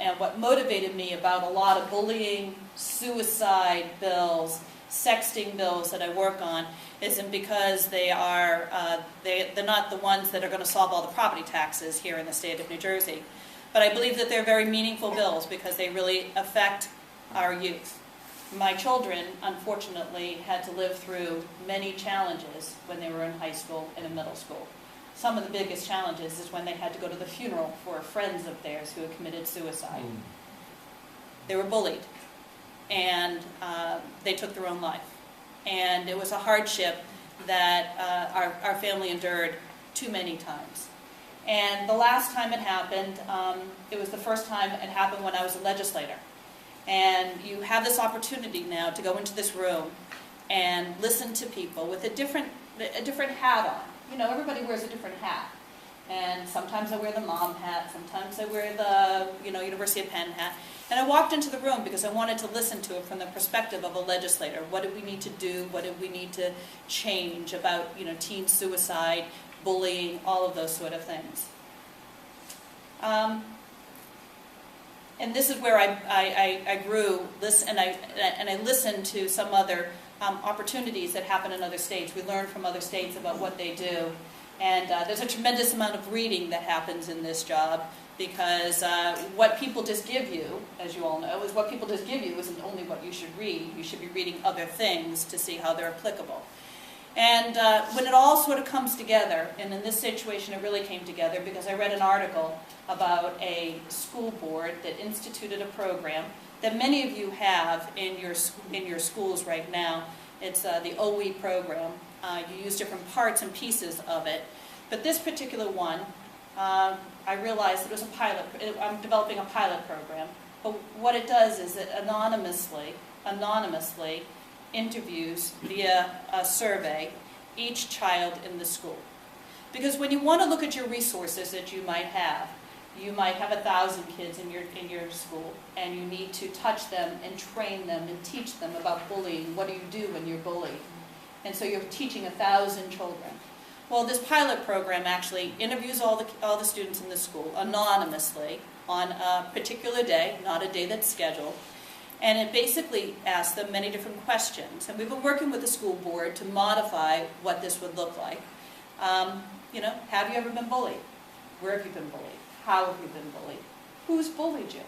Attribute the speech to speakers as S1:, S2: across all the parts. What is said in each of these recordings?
S1: and what motivated me about a lot of bullying, suicide bills, sexting bills that I work on isn't because they're not the ones that are going to solve all the property taxes here in the state of New Jersey. But I believe that they're very meaningful bills because they really affect our youth. My children, unfortunately, had to live through many challenges when they were in high school and in middle school. Some of the biggest challenges is when they had to go to the funeral for friends of theirs who had committed suicide. They were bullied, and they took their own life. And it was a hardship that our family endured too many times. And the last time it happened, it was the first time it happened when I was a legislator. And you have this opportunity now to go into this room and listen to people with a different hat on. You know, everybody wears a different hat. And sometimes I wear the mom hat, sometimes I wear the, University of Penn hat. And I walked into the room because I wanted to listen to it from the perspective of a legislator. What did we need to do? What did we need to change about, teen suicide, bullying, all of those sort of things. And this is where I grew, and I listened to some other opportunities that happen in other states. We learn from other states about what they do. And there's a tremendous amount of reading that happens in this job because what people just give you, as you all know, is what people just give you isn't only what you should read. You should be reading other things to see how they're applicable. And when it all sort of comes together, and in this situation it really came together because I read an article about a school board that instituted a program that many of you have in your schools right now. It's the OE program. You use different parts and pieces of it. But this particular one, I realized that it was a pilot. I'm developing a pilot program. But what it does is it anonymously interviews via a survey each child in the school. Because when you want to look at your resources that you might have 1,000 kids in your school, and you need to touch them and train them and teach them about bullying. What do you do when you're bullied? And so you're teaching 1,000 children. Well, this pilot program actually interviews all the students in the school anonymously on a particular day, not a day that's scheduled. And it basically asks them many different questions. And we've been working with the school board to modify what this would look like. Have you ever been bullied? Where have you been bullied? How have you been bullied? Who's bullied you?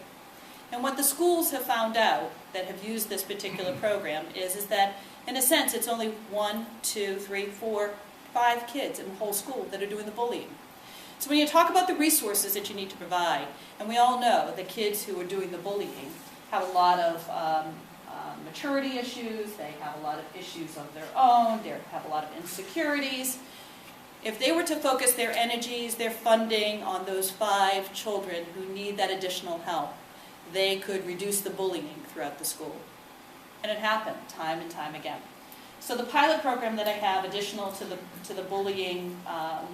S1: And what the schools have found out that have used this particular program is that, in a sense, it's only 1, 2, 3, 4, 5 kids in the whole school that are doing the bullying. So when you talk about the resources that you need to provide, and we all know that kids who are doing the bullying have a lot of maturity issues, they have a lot of issues of their own, they have a lot of insecurities. If they were to focus their energies, their funding on those 5 children who need that additional help, they could reduce the bullying throughout the school. And it happened time and time again. So the pilot program that I have, additional to the bullying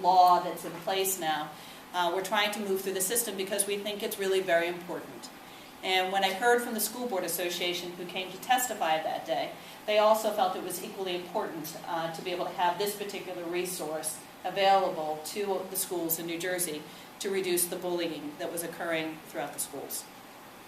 S1: law that's in place now, we're trying to move through the system because we think it's really very important. And when I heard from the School Board Association who came to testify that day, they also felt it was equally important to be able to have this particular resource available to the schools in New Jersey to reduce the bullying that was occurring throughout the schools.